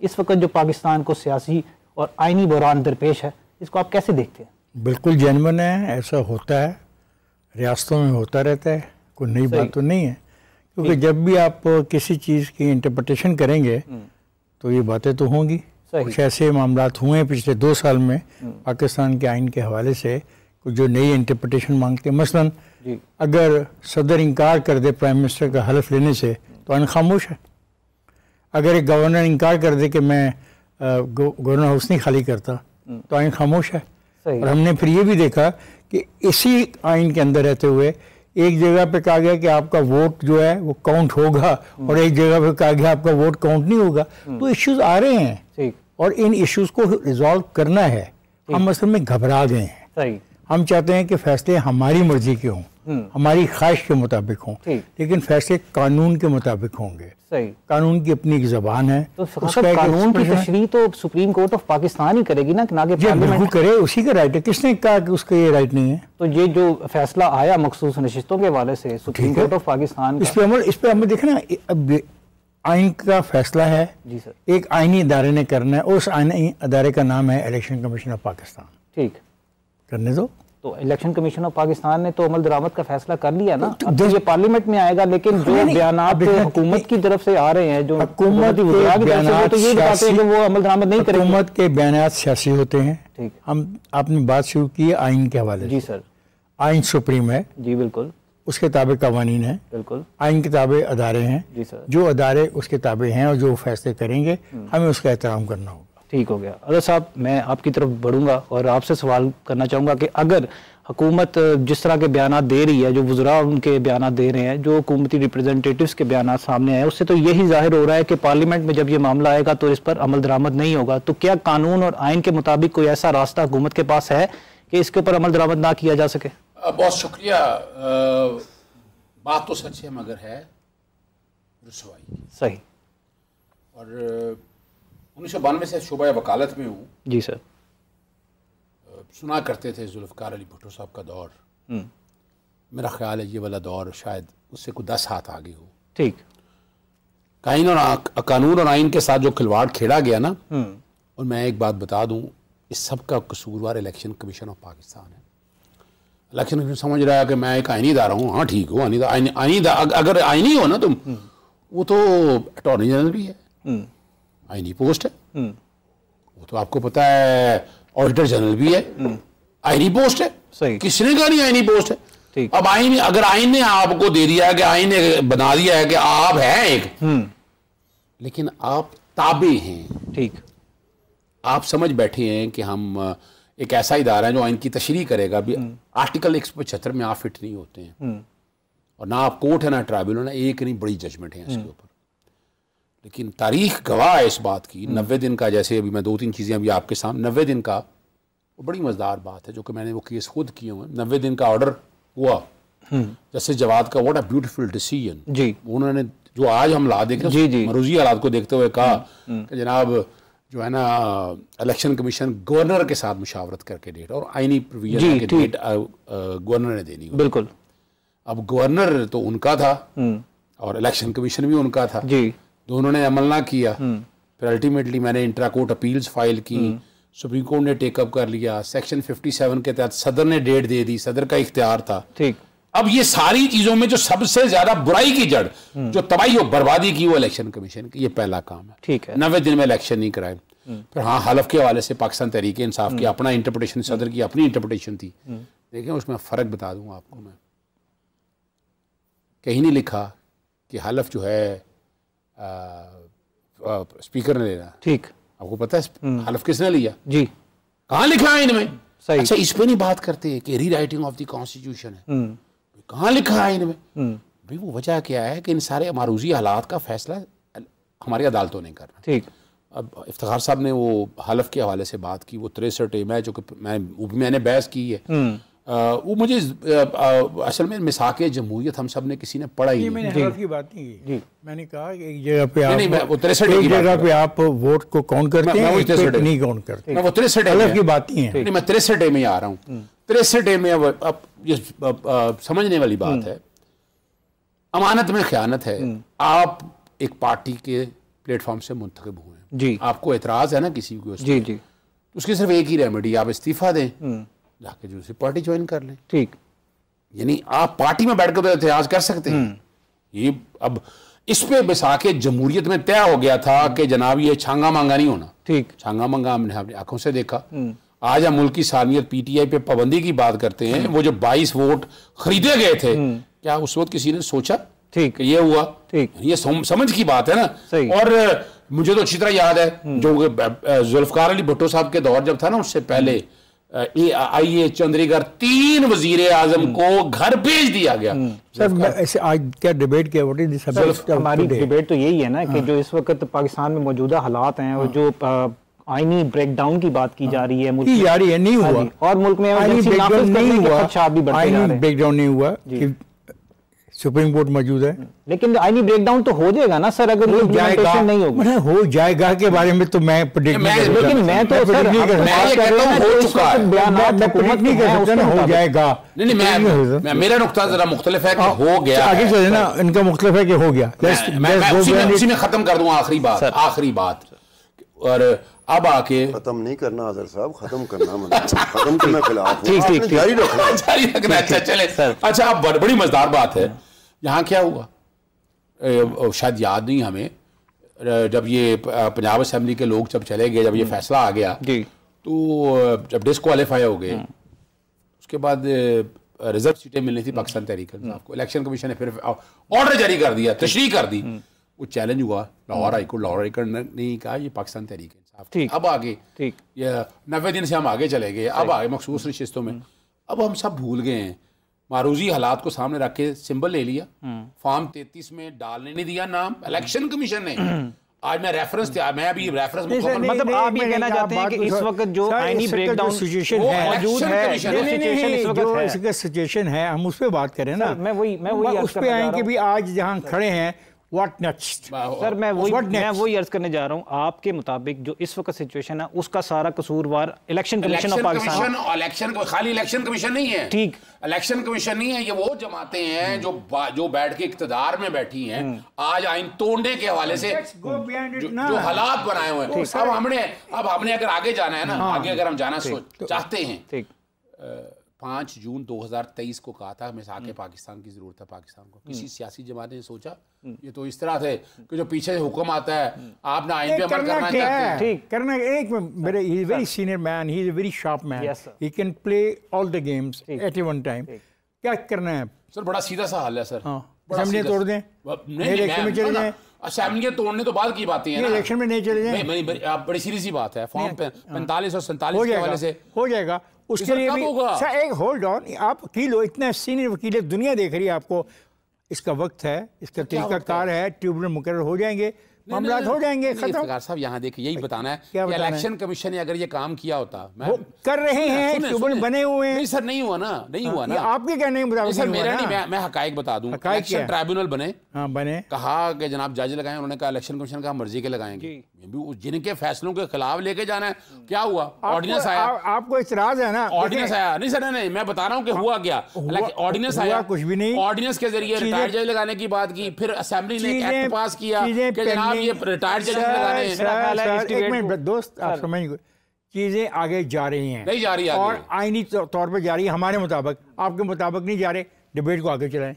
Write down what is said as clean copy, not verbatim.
इस वक्त जो पाकिस्तान को सियासी और आइनी बहरान दरपेश है, इसको आप कैसे देखते हैं? बिल्कुल जेन्युइन है, ऐसा होता है, रियासतों में होता रहता है, कोई नई बात तो नहीं है। क्योंकि जब भी आप किसी चीज़ की इंटरप्रिटेशन करेंगे तो ये बातें तो होंगी। कुछ ऐसे मामला हुए हैं पिछले 2 साल में पाकिस्तान के आइन के हवाले से कुछ जो नई इंटरप्रिटेशन मांगते हैं। मसलन अगर सदर इनकार कर दे प्राइम मिनिस्टर का हलफ लेने से तो आइन खामोश है। अगर एक गवर्नर इनकार कर दे कि मैं गवर्नर हाउस नहीं खाली करता तो आइन खामोश है। और हमने फिर ये भी देखा कि इसी आइन के अंदर रहते हुए एक जगह पे कहा गया कि आपका वोट जो है वो काउंट होगा और एक जगह पे कहा गया आपका वोट काउंट नहीं होगा। तो इश्यूज आ रहे हैं और इन इश्यूज को रिजॉल्व करना है। हम असल में घबरा गए हैं। हम चाहते हैं कि फैसले हमारी मर्जी के हों, हमारी ख्वाहिश के मुताबिक हों, लेकिन फैसले कानून के मुताबिक होंगे। कानून की अपनी एक ज़बान है, तो कानून की तशरीह तो सुप्रीम कोर्ट ऑफ पाकिस्तान ही करेगी ना कि पार्लियामेंट करे, उसी का राइट है। किसने कहा कि उसका ये राइट नहीं है? तो ये जो फैसला आया मखसूस नशिस्तों के हवाले से सुप्रीम कोर्ट ऑफ पाकिस्तान, इस पे हमें देखना, अब आइन का फैसला है जी सर, एक आइनी इदारे ने करना है और उस आइनी इदारे का नाम है इलेक्शन कमीशन ऑफ पाकिस्तान। ठीक, करने दो। तो इलेक्शन कमीशन ऑफ पाकिस्तान ने तो अमल दरामद का फैसला कर लिया ना, अब तो ये पार्लियामेंट में आएगा। लेकिन जो बयानात हुकूमत की तरफ से आ रहे हैं, जो हुकूमत के बयानात, तो ये बताते हैं कि वो अमल दरामद नहीं करेंगे। हुकूमत के बयानात सियासी होते हैं। ठीक, आपने बात शुरू की है आइन के हवाले। जी सर, आइन सुप्रीम है। जी बिल्कुल, उसके ताबे कवानीन है। बिल्कुल, आइन के ताबे अदारे हैं। जी सर, जो अदारे उसके ताबे हैं और जो फैसले करेंगे हमें उसका एहतराम करना होगा। ठीक हो गया। अदर साहब, मैं आपकी तरफ बढ़ूंगा और आपसे सवाल करना चाहूँगा कि अगर हुकूमत जिस तरह के बयान दे रही है, जो वज़रा उनके बयान दे रहे हैं, जो हुकूमती रिप्रेजेंटेटिव्स के बयान सामने आए, उससे तो यही जाहिर हो रहा है कि पार्लियामेंट में जब ये मामला आएगा तो इस पर अमल दरामद नहीं होगा। तो क्या कानून और आइन के मुताबिक कोई ऐसा रास्ता हुकूमत के पास है कि इसके ऊपर अमल दरामद ना किया जा सके? बहुत शुक्रिया। बात तो सच है मगर है रुसवाई। सही। और 1992 से शोबा वकालत में हूँ। जी सर। सुना करते थे जुल्फ़िकार अली भुट्टो साहब का दौर। मेरा ख्याल है ये वाला दौर शायद उससे कुछ 10 हाथ आगे हो। ठीक। कानून और आइन के साथ जो खिलवाड़ खेला गया ना, और मैं एक बात बता दूं, इस सब का कसूरवार इलेक्शन कमीशन ऑफ पाकिस्तान है। इलेक्शन कमीशन समझ रहा है कि मैं एक आइनी इदारा हूँ। हाँ ठीक हो, अगर आइनी हो ना तुम, वो तो अटॉर्नी जनरल भी है, आइनी पोस्ट है। वो तो आपको पता है ऑडिटर जनरल भी है, आइनी पोस्ट है। सही। किसने कहा नहीं आइनी पोस्ट है? ठीक। अब आइन, अगर आइन ने आपको दे दिया है कि आइन ने बना दिया है कि आप हैं एक, लेकिन आप ताबे हैं। ठीक। आप समझ बैठे हैं कि हम एक ऐसा इदारा है जो आइन की तशरीह करेगा। भी आर्टिकल 175 में आप फिट नहीं होते हैं, और ना आप कोर्ट है ना ट्राइब्यूनल है, एक नहीं बड़ी जजमेंट है इसके ऊपर। लेकिन तारीख गवाह है इस बात की। 90 दिन का, जैसे अभी मैं 2-3 चीज़ें अभी आपके सामने, 90 दिन का वो बड़ी मज़ेदार बात है जो कि मैंने वो केस खुद किए हुए। 90 दिन का ऑर्डर हुआ, जैसे जवाद का व्हाट अ ब्यूटीफुल डिसीजन जी, उन्होंने जो आज हम ला देखे मरूजी हालात को देखते हुए कहा कि जनाब जो है ना इलेक्शन कमीशन गवर्नर के साथ मुशावरत करके डेट और आइनी प्रोविजन के डेट गवर्नर ने देनी। बिल्कुल। अब गवर्नर तो उनका था और इलेक्शन कमीशन भी उनका था जी, दोनों ने अमल ना किया। फिर अल्टीमेटली मैंने इंट्रा कोर्ट अपील्स फाइल की, सुप्रीम कोर्ट ने टेकअप कर लिया। सेक्शन 57 के तहत सदर ने डेट दे दी, सदर का इख्तियार था। ठीक। अब ये सारी चीजों में जो सबसे ज्यादा बुराई की जड़, जो तबाही और बर्बादी की, वो इलेक्शन कमीशन की। ये पहला काम है। ठीक है। 90 दिन में इलेक्शन नहीं कराए। फिर हाँ, हलफ के हवाले से पाकिस्तान तहरीक इंसाफ की अपना इंटरप्रिटेशन, सदर की अपनी इंटरप्रिटेशन थी। देखें, उसमें फर्क बता दूंगा आपको मैं। कहीं नहीं लिखा कि हलफ जो है स्पीकर ने लेना। ठीक। आपको पता है हलफ किसने लिया जी? कहाँ लिखा है इनमें? सही। अच्छा, इस पे नहीं बात करते कि रीराइटिंग ऑफ द कॉन्स्टिट्यूशन है। कहाँ लिखा है इनमें? भाई वो वजह क्या है कि इन सारे मारूजी हालात का फैसला हमारी अदालतों ने करना। ठीक। अब इफ्तिखार साहब ने वो हलफ के हवाले से बात की, वो 63 एम है जो कि मैंने बहस की है। वो मुझे असल में मिसाके जमहूरियत हम सब ने किसी ने पढ़ा ही नहीं। हलफ की बात नहीं की। मैंने कहा कि एक जगह पे आप, एक जगह पे आप वोट को काउंट करते हैं, एक पे नहीं काउंट करते। वो 63 हलफ की बात नहीं है। मैं 63 में आ रहा हूँ। 63 में अब ये समझने वाली बात है, अमानत में ख़यानत है। आप एक पार्टी के प्लेटफॉर्म से मुंतखब हुए हैं, जी, आपको एतराज है ना किसी को जी जी, उसकी सिर्फ एक ही रेमेडी, आप इस्तीफा दें, जाके दूसरी पार्टी ज्वाइन कर लें। ठीक, यानी आप पार्टी में बैठकर तो एतराज कर सकते हैं। ये अब इस पे बिसा के जमहूरियत में तय हो गया था कि जनाब ये छांगा मांगा नहीं होना। ठीक, छांगा मांगा हमने अपनी आंखों से देखा। आज हम मुल्क की सालमियत पीटीआई पे पाबंदी की बात करते हैं, वो जो 22 वोट खरीदे गए थे, क्या उस वक्त किसी ने सोचा ठीक, कि ये हुआ? ठीक, ये समझ की बात है ना। सही। और मुझे तो अच्छी तरह याद है जो जुल्फकार अली भुट्टो साहब के दौर जब था ना, उससे पहले आईए चंद्रीगढ़ 3 वजीरे आजम को घर भेज दिया गया। सर ऐसे आज क्या डिबेट किया? What is this subject? हमारी डिबेट तो यही है ना कि जो इस वक्त पाकिस्तान में मौजूदा हालात हैं और जो आईनी ब्रेकडाउन की बात की जा रही है मुल्क में, जा रही है, नहीं हुआ, और मुल्क में आईनी ब्रेकडाउन नहीं हुआ, आईनी ब्रेकडाउन नहीं हुआ कि सुप्रीम कोर्ट मौजूद है, लेकिन आईनी ब्रेकडाउन तो हो जाएगा ना सर, अगर इम्प्लीमेंटेशन नहीं होगा। हो जाएगा के बारे में तो मैं प्रेडिक्ट नहीं कर सकता, लेकिन मैं तो सर मैं ये कहता हूं हो चुका है, मैं प्रेडिक्ट नहीं कर सकता ना, हो जाएगा। नहीं मैं मेरा नुक्ता जरा मुख्तलिफ है कि हो गया, आगे चले ना, इनका मुख्तलिफ है कि हो गया। मैं उसी में खत्म कर दूं आखिरी बात। और अब आके खत्म नहीं करना आजर साहब, खत्म करना खत्म के मैं खिलाफ हूं, ठीक जारी रखना। अच्छा चले। अच्छा अब बड़ी मजेदार बात है, यहाँ क्या हुआ शायद याद नहीं हमें, जब ये पंजाब असेंबली के लोग जब चले गए, जब ये फैसला आ गया जी, तो जब डिस्क्वालीफाई हो गए, उसके बाद रिजर्व सीटें मिलनी थी पाकिस्तान तहरीक इंसाफ को, इलेक्शन कमीशन ने फिर ऑर्डर जारी कर दिया, तशरीह कर दी, वो चैलेंज हुआ लाहौर हाईकोर्ट ने कहा ये पाकिस्तान तहरीक इंसाफ। ठीक, अब आगे ठीक, ये 90 दिन से हम आगे चले गए, अब आगे मखसूस नशिस्तों में, अब हम सब भूल गए हैं, मारूजी हालात को सामने रख के सिंबल ले लिया, फॉर्म 33 में डालने नहीं दिया नाम इलेक्शन कमीशन ने। आज मैं रेफरेंस मतलब आप ये कहना चाहते हैं कि इस वक्त जो आईनी ब्रेकडाउन सिचुएशन है, हम उस पर बात करें ना, मैं वही उस पर आएंगे भी। आज जहाँ खड़े हैं, व्हाट नेक्स्ट? सर मैं वही अर्ज करने जा रहा हूँ, आपके मुताबिक जो इस वक्त सिचुएशन है उसका सारा कसूरवार इलेक्शन कमीशन ऑफ पाकिस्तान। खाली इलेक्शन कमीशन नहीं है, ठीक, इलेक्शन कमीशन नहीं है, ये वो जमातें हैं जो बैठ के इक्तदार में बैठी हैं, आज आइन तोड़ने के हवाले से जो हालात बनाए हुए हैं। अब हमने अगर आगे जाना है ना, आगे अगर हम जाना चाहते हैं, 5 जून 2023 को कहा था मिसाक पाकिस्तान की जरूरत है पाकिस्तान को। किसी सियासी जमात ने सोचा? ये तो इस तरह से कि जो पीछे से हुक्म आता है आपने आइन पे अमल करना चाहते हैं, ठीक करना। एक मेरे he is very senior man, he is a very sharp man, he can play all the games eight one time. क्या करना है सर? बड़ा सीधा सा हल है सर, असेंबली तोड़ दें, इलेक्शन में चले जाएं। असेंबली तोड़ने तो बाद की बातें हैं, इलेक्शन में नहीं चले जाएं। बड़ी सीधी सी बात है, फॉर्म 45 और 47 के हवाले से हो जाएगा। उसके लिए भी एक होल्ड ऑन, आप वकील हो, इतना सीनियर वकील है, दुनिया देख रही है आपको, इसका वक्त है, इसका तरीकाकार है, ट्रिब्यूनल मुकर्रर हो जाएंगे, मामला हो जाएंगे खत्म। साहब यहाँ देखिए, यही बताना है कि इलेक्शन कमीशन ने अगर ये काम किया होता, वो कर रहे हैं, ट्रिब्यूनल बने हुए हैं। नहीं सर, नहीं हुआ ना, नहीं हुआ ना, आपके कहने के मुताबिक सर, मेरा नहीं, मैं हकायक बता दूं। इलेक्शन ट्राइब्यूनल बने, कहा कि जनाब जज लगाएं, उन्होंने कहा इलेक्शन कमीशन का मर्जी के लगाएंगे, जिनके फैसलों के खिलाफ लेके जाना है। क्या हुआ? ऑर्डिनेंस आया, आपको इतराज है ना? ऑर्डिनेंस आया नहीं सर, नहीं मैं बता रहा हूँ कि हुआ क्या। ऑर्डिनेंस आया, कुछ भी नहीं, ऑर्डिनेंस के जरिए रिटायर्ड जज लगाने की बात की, फिर असेंबली ने एक एक्ट पास किया कि जनाब ये रिटायर्ड एक मिनट दोस्त, आप समझ, चीजें आगे जा रही हैं, नहीं जा रही और आईनी तौर पर जा रही है, हमारे मुताबिक, आपके मुताबिक नहीं जा रहे। डिबेट को आगे चलाएं।